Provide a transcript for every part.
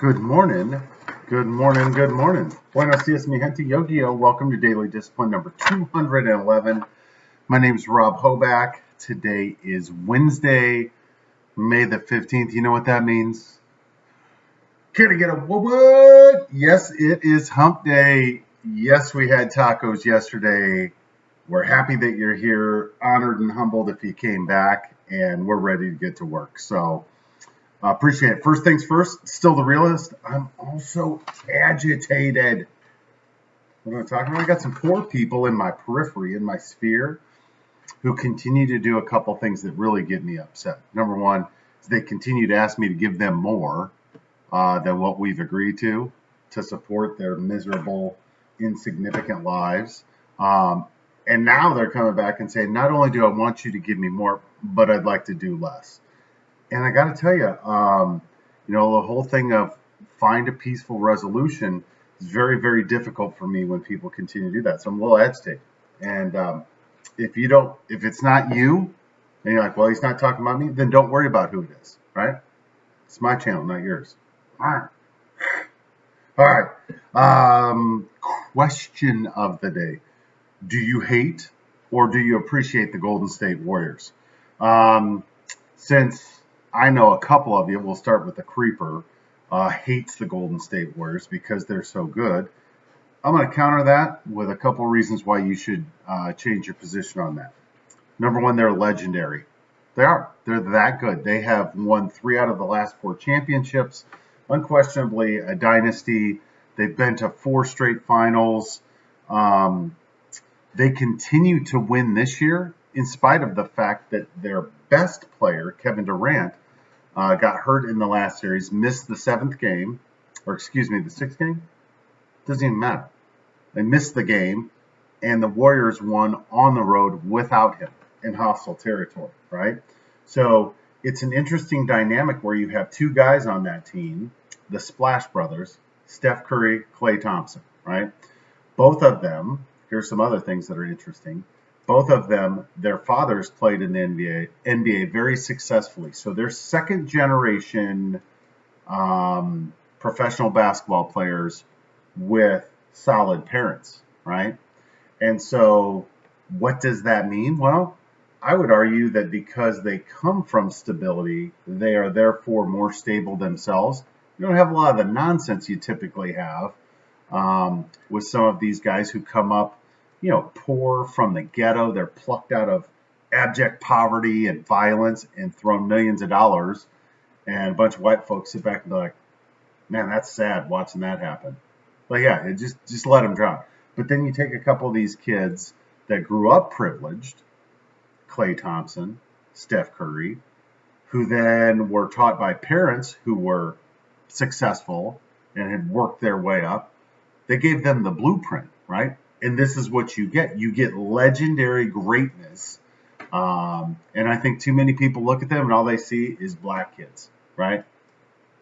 Good morning. Good morning. Good morning. Buenos dias, mi gente. Yo. Welcome to Daily Discipline number 211. My name is Rob Hoback. Today is Wednesday, May the 15th. You know what that means? Can I get a what? Yes, it is hump day. Yes, we had tacos yesterday. We're happy that you're here. Honored and humbled if you came back, and we're ready to get to work. So appreciate it. First things first, still the realist. I'm also agitated. What am I talking about? I got some poor people in my periphery, in my sphere, who continue to do a couple things that really get me upset. Number one is they continue to ask me to give them more than what we've agreed to support their miserable, insignificant lives. And now they're coming back and saying, not only do I want you to give me more, but I'd like to do less. And I got to tell you, the whole thing of find a peaceful resolution is very, very difficult for me when people continue to do that. So I'm a little agitated. And if it's not you, and you're like, well, he's not talking about me, then don't worry about who it is, right? It's my channel, not yours. All right. Question of the day. Do you hate or do you appreciate the Golden State Warriors? Since I know a couple of you, we'll start with the creeper, hates the Golden State Warriors because they're so good. I'm going to counter that with a couple of reasons why you should change your position on that. Number one, they're legendary. They are. They're that good. They have won 3 out of the last 4 championships. Unquestionably a dynasty. They've been to 4 straight finals. They continue to win this year in spite of the fact that their best player, Kevin Durant, got hurt in the last series, missed the 6th game. Doesn't even matter. They missed the game, and the Warriors won on the road without him in hostile territory, right? So it's an interesting dynamic where you have 2 guys on that team, the Splash Brothers, Steph Curry, Klay Thompson, right? Both of them, here's some other things that are interesting. Both of them, their fathers played in the NBA very successfully. So they're second generation professional basketball players with solid parents, right? And so what does that mean? Well, I would argue that because they come from stability, they are therefore more stable themselves. You don't have a lot of the nonsense you typically have with some of these guys who come up, poor from the ghetto. They're plucked out of abject poverty and violence and thrown millions of dollars. And a bunch of white folks sit back and be like, man, that's sad watching that happen. But yeah, just let them drown. But then you take a couple of these kids that grew up privileged, Klay Thompson, Steph Curry, who then were taught by parents who were successful and had worked their way up. They gave them the blueprint, right? And this is what you get. You get legendary greatness. And I think too many people look at them and all they see is black kids, right? I'm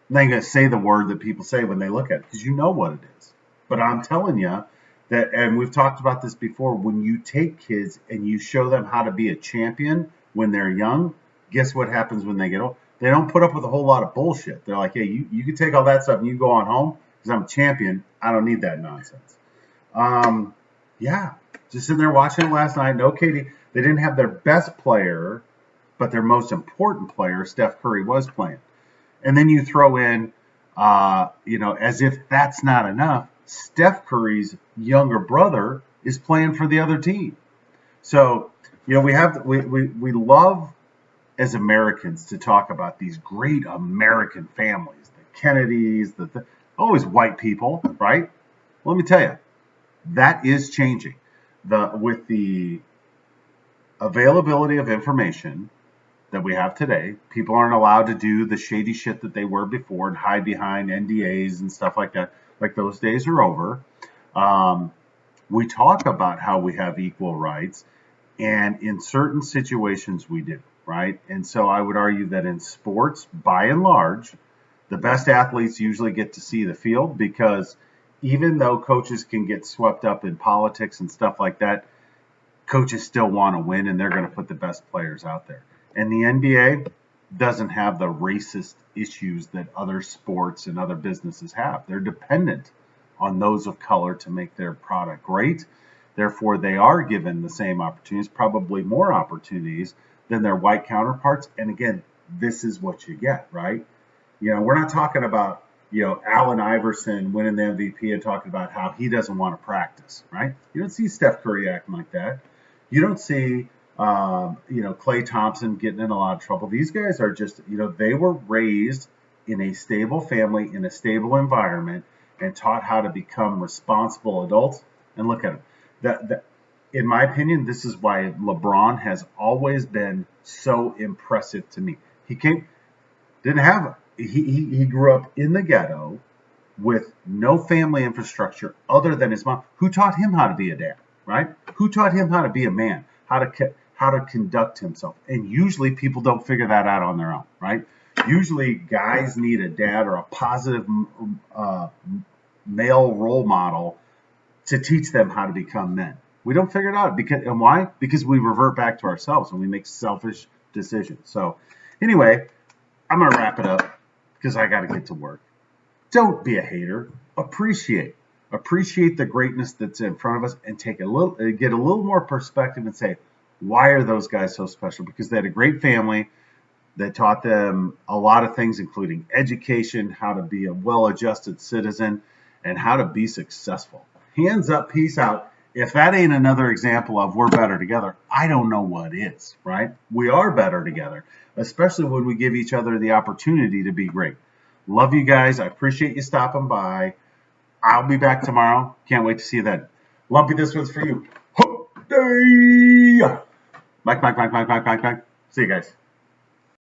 not going to say the word that people say when they look at it because you know what it is. But I'm telling you that, and we've talked about this before, when you take kids and you show them how to be a champion when they're young, guess what happens when they get old? They don't put up with a whole lot of bullshit. They're like, hey, you can take all that stuff and you go on home because I'm a champion. I don't need that nonsense. Yeah, just sitting there watching it last night. No, Katie, they didn't have their best player, but their most important player, Steph Curry, was playing. And then you throw in, as if that's not enough, Steph Curry's younger brother is playing for the other team. So, we love as Americans to talk about these great American families, the Kennedys, always white people, right? Let me tell you, that is changing. With the availability of information that we have today, people aren't allowed to do the shady shit that they were before and hide behind NDAs and stuff like that. Like those days are over. We talk about how we have equal rights, and in certain situations we do, right? And so I would argue that in sports, by and large, the best athletes usually get to see the field because even though coaches can get swept up in politics and stuff like that, coaches still want to win and they're going to put the best players out there. And the NBA, doesn't have the racist issues that other sports and other businesses have. They're dependent on those of color to make their product great. Therefore, they are given the same opportunities, probably more opportunities than their white counterparts. And again, this is what you get, right? We're not talking about, Allen Iverson winning the MVP and talking about how he doesn't want to practice, right? You don't see Steph Curry acting like that. You don't see, Klay Thompson getting in a lot of trouble. These guys are just, they were raised in a stable family, in a stable environment, and taught how to become responsible adults. And look at them. In my opinion, this is why LeBron has always been so impressive to me. He grew up in the ghetto with no family infrastructure other than his mom, who taught him how to be a dad, right? Who taught him how to be a man, how to conduct himself. And usually people don't figure that out on their own, right? Usually guys need a dad or a positive male role model to teach them how to become men. We don't figure it out and why? Because we revert back to ourselves and we make selfish decisions. So anyway, I'm going to wrap it up because I got to get to work. Don't be a hater. Appreciate the greatness that's in front of us and get a little more perspective and say, why are those guys so special? Because they had a great family that taught them a lot of things, including education, how to be a well-adjusted citizen, and how to be successful. Hands up, peace out. If that ain't another example of we're better together, I don't know what is, right? We are better together, especially when we give each other the opportunity to be great. Love you guys. I appreciate you stopping by. I'll be back tomorrow. Can't wait to see you then. Lumpy, this one's for you. Hook day. Mike. See you guys.